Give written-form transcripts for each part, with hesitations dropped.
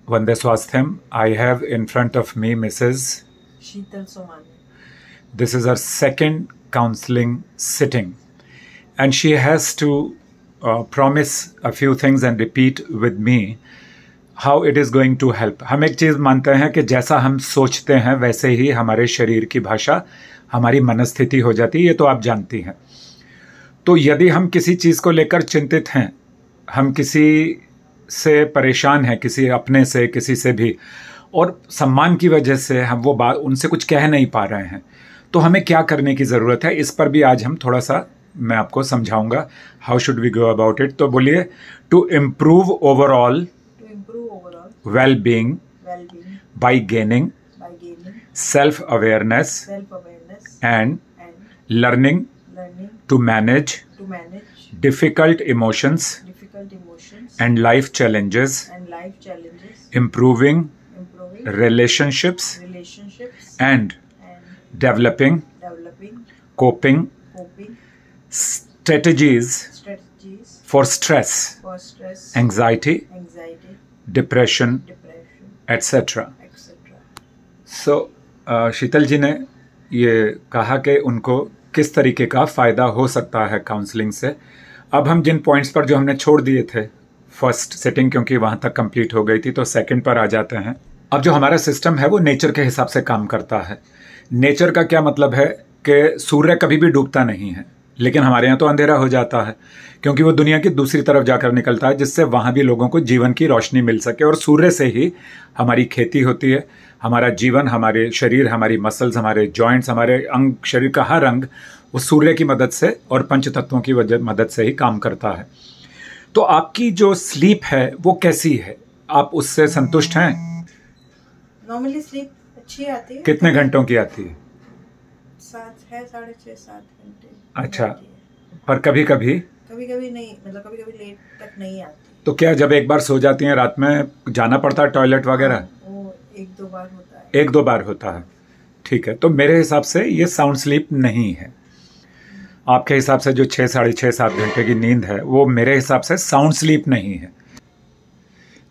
Vande Swastham. I have in front of me Mrs. Sheetal Somani. This is her second counseling sitting. And she has to promise a few things and repeat with me how it is going to help. हम एक चीज़ मानते हैं कि जैसा हम सोचते हैं वैसे ही हमारे शरीर की भाषा, हमारी मनस्थिति हो जाती है, ये तो आप जानती हैं। तो यदि हम किसी चीज़ को लेकर चिंतित हैं, हम किसी से परेशान हैं, किसी अपने से, किसी से भी, और सम्मान की वजह से हम वो बात उनसे कुछ कह नहीं पा रहे हैं, तो हमें क्या करने की ज़रूरत है, इस पर भी आज हम थोड़ा सा मैं आपको समझाऊंगा। How should we go about it. तो बोलिए, to improve overall well-being by gaining self-awareness and learning to manage difficult emotions and life challenges, improving relationships and developing coping strategies for stress, anxiety, depression etcetera. So Sheetal ji ने ये कहा कि उनको किस तरीके का फ़ायदा हो सकता है काउंसलिंग से। अब हम जिन पॉइंट्स पर जो हमने छोड़ दिए थे फर्स्ट सेटिंग, क्योंकि वहाँ तक कंप्लीट हो गई थी, तो सेकंड पर आ जाते हैं। अब जो हमारा सिस्टम है वो नेचर के हिसाब से काम करता है। नेचर का क्या मतलब है कि सूर्य कभी भी डूबता नहीं है, लेकिन हमारे यहाँ तो अंधेरा हो जाता है, क्योंकि वो दुनिया की दूसरी तरफ जाकर निकलता है, जिससे वहाँ भी लोगों को जीवन की रोशनी मिल सके। और सूर्य से ही हमारी खेती होती है, हमारा जीवन, हमारे शरीर, हमारी मसल्स, हमारे जॉइंट्स, हमारे अंग, शरीर का हर अंग वो सूर्य की मदद से और पंच तत्वों की मदद से ही काम करता है। तो आपकी जो स्लीप है वो कैसी है, आप उससे संतुष्ट हैं? नॉर्मली स्लीप अच्छी आती है। कितने घंटों की आती है? 6.5-7 घंटे। अच्छा, पर कभी कभी नहीं, मतलब कभी कभी लेट तक नहीं आती। तो क्या जब एक बार सो जाती हैं रात में जाना पड़ता है टॉयलेट वगैरह? वो 1-2 बार होता है। 1-2 बार होता है, ठीक है। तो मेरे हिसाब से ये साउंड स्लीप नहीं है। आपके हिसाब से जो 6-6.5-7 घंटे की नींद है वो मेरे हिसाब से साउंड स्लीप नहीं है।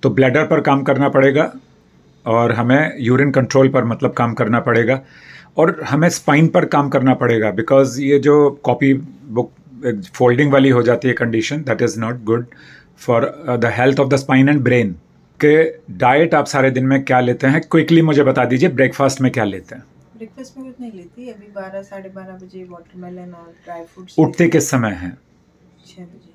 तो ब्लैडर पर काम करना पड़ेगा और हमें यूरिन कंट्रोल पर मतलब काम करना पड़ेगा, और हमें स्पाइन पर काम करना पड़ेगा, बिकॉज ये जो कॉपी बुक फोल्डिंग वाली हो जाती है condition, that is not good for the health of the spine and brain. के डाइट आप सारे दिन में क्या लेते हैं, क्विकली मुझे बता दीजिए। ब्रेकफास्ट में क्या लेते हैं? ब्रेकफास्ट में कुछ नहीं लेती, अभी 12-12:30 बजे वाटरमेलन और ड्राई फ्रूट्स। उठते किस समय हैं? 6 बजे।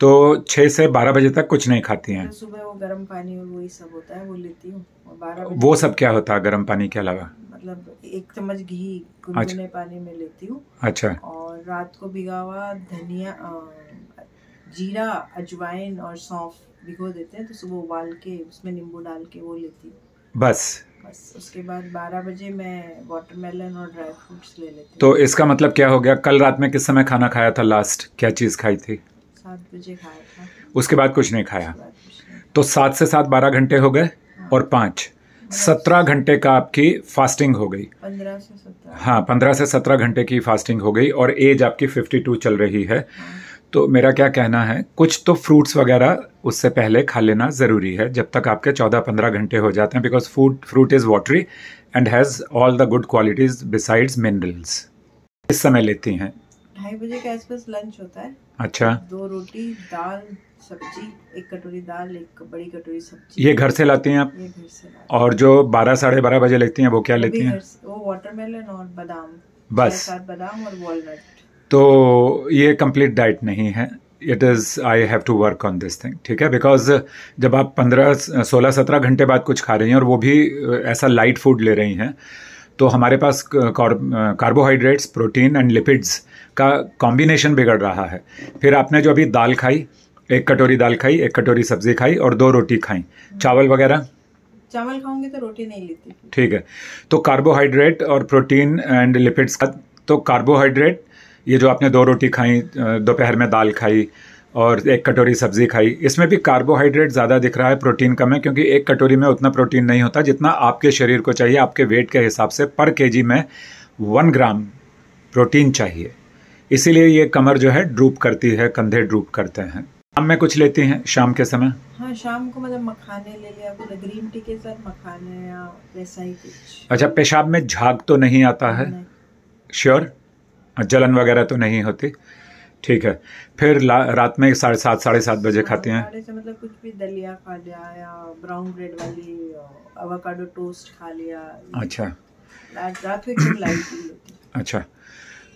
तो 6 से 12 बजे तक कुछ नहीं खाती हैं? तो सुबह वो गर्म पानी और वही सब होता है वो लेती हूँ, और 12 बजे वो सब क्या होता है गर्म पानी के अलावा? मतलब 1 चम्मच घी गुनगुने पानी में लेती हूँ। अच्छा। और रात को भिगा हुआ धनिया, जीरा, अजवाइन और सौंफ भिगो देते हैं, तो सुबह उबाल के उसमें नींबू डाल के वो लेती हूँ। बस उसके बाद 12 बजे मैं वाटरमेलन और ड्राई फ्रूट्स ले लेती हूँ। तो इसका मतलब क्या हो गया, कल रात में किस समय खाना खाया था लास्ट, क्या चीज़ खाई थी? 7 बजे खाया था। उसके बाद कुछ नहीं खाया? तो 7 से 7 12 घंटे हो गए। हाँ। और 5 17 घंटे का आपकी फास्टिंग हो गई। 15 से 17। हाँ, 15 से 17 घंटे की फास्टिंग हो गई, और एज आपकी 52 चल रही है। हाँ। तो मेरा क्या कहना है, कुछ तो फ्रूट्स वगैरह उससे पहले खा लेना ज़रूरी है, जब तक आपके 14-15 घंटे हो जाते हैं, because fruit is watery and has all the good qualities besides minerals. किस समय लेती हैं? 2:30 बजे के आसपास लंच होता है। अच्छा। 2 रोटी, दाल, सब्जी, 1 कटोरी दाल, 1 बड़ी कटोरी सब्जी। ये घर से लाती हैं आप? ये घर से लाती हैं। और जो 12-12:30 बजे लेती हैं वो क्या लेती हैं? वो वाटरमेलन और बादाम, बस 7 बादाम और वॉलनट। तो ये कंप्लीट डाइट नहीं है, it is I have to work on this thing, ठीक है। बिकॉज जब आप 16-17 घंटे बाद कुछ खा रही हैं और वो भी ऐसा लाइट फूड ले रही हैं, तो हमारे पास कार्बोहाइड्रेट्स, प्रोटीन एंड लिपिड्स का कॉम्बिनेशन बिगड़ रहा है। फिर आपने जो अभी दाल खाई, 1 कटोरी दाल खाई, 1 कटोरी सब्जी खाई और 2 रोटी खाई, चावल वगैरह? चावल खाऊंगी तो रोटी नहीं लेती। ठीक है। तो कार्बोहाइड्रेट और प्रोटीन एंड लिपिड्स का, तो कार्बोहाइड्रेट ये जो आपने 2 रोटी खाई, दोपहर में दाल खाई और 1 कटोरी सब्जी खाई, इसमें भी कार्बोहाइड्रेट ज़्यादा दिख रहा है, प्रोटीन कम है, क्योंकि 1 कटोरी में उतना प्रोटीन नहीं होता जितना आपके शरीर को चाहिए। आपके वेट के हिसाब से पर केजी में 1 ग्राम प्रोटीन चाहिए, इसीलिए ये कमर जो है ड्रूप करती है, कंधे ड्रूप करते हैं। शाम में कुछ लेती हैं शाम के समय? हाँ, शाम को मतलब मखाने ले लिया, कुछ ग्रीन टी के साथ मखाने या वैसा ही कुछ। अच्छा, पेशाब में झाग तो नहीं आता है? श्योर? जलन वगैरह तो नहीं होती? ठीक है। फिर रात में 7:30 7:30 बजे खाती हैं? मतलब कुछ भी दलिया खा लिया या ब्राउन ब्रेड वाली एवोकाडो टोस्ट खा लिया। अच्छा, रात को एकदम लाइट ही होती। अच्छा,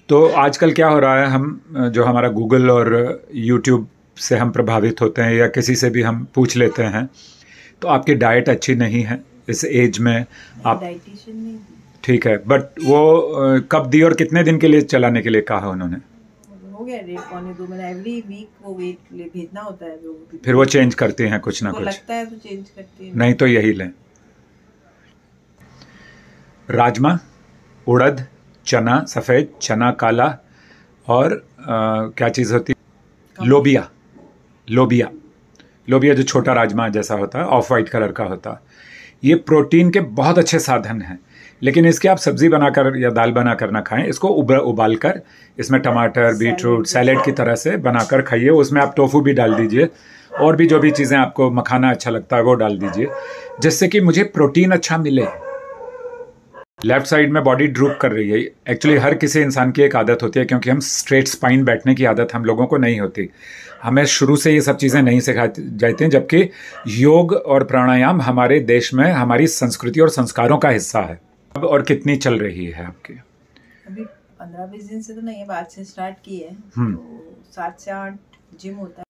तो आजकल क्या हो रहा है, हम जो हमारा गूगल और यूट्यूब से हम प्रभावित होते हैं या किसी से भी हम पूछ लेते हैं, तो आपकी डाइट अच्छी नहीं है इस एज में। आप डाइटिशियन नहीं? ठीक है, बट वो कब दी और कितने दिन के लिए चलाने के लिए कहा उन्होंने? हो गया 1.5-2 महीने। एवरी वीक वो वेट ले भेजना होता है। फिर वो चेंज करते हैं कुछ ना कुछ? लगता है तो चेंज करती है, नहीं तो यही लें। राजमा, उड़द, चना सफ़ेद, चना काला और क्या चीज़ होती है, लोबिया। लोबिया जो छोटा राजमा जैसा होता है, ऑफ वाइट कलर का होता है। ये प्रोटीन के बहुत अच्छे साधन हैं, लेकिन इसके आप सब्जी बनाकर या दाल बनाकर ना खाएं। इसको उबाल कर इसमें टमाटर, बीटरूट, सैलेड की तरह से बनाकर खाइए। उसमें आप टोफू भी डाल दीजिए और भी जो भी चीज़ें आपको, मखाना अच्छा लगता है वो डाल दीजिए, जिससे कि मुझे प्रोटीन अच्छा मिले। लेफ्ट साइड में बॉडी ड्रूप कर रही है। एक्चुअली हर किसी इंसान की एक आदत होती है, क्योंकि हम स्ट्रेट स्पाइन बैठने की आदत हम लोगों को नहीं होती। हमें शुरू से ये सब चीज़ें नहीं सिखाई जाती हैं, जबकि योग और प्राणायाम हमारे देश में हमारी संस्कृति और संस्कारों का हिस्सा है। अब और कितनी चल रही है आपकी? अभी 15-20 दिन से तो नहीं है, बाद से स्टार्ट की है। तो 7 से 8 जिम होता है।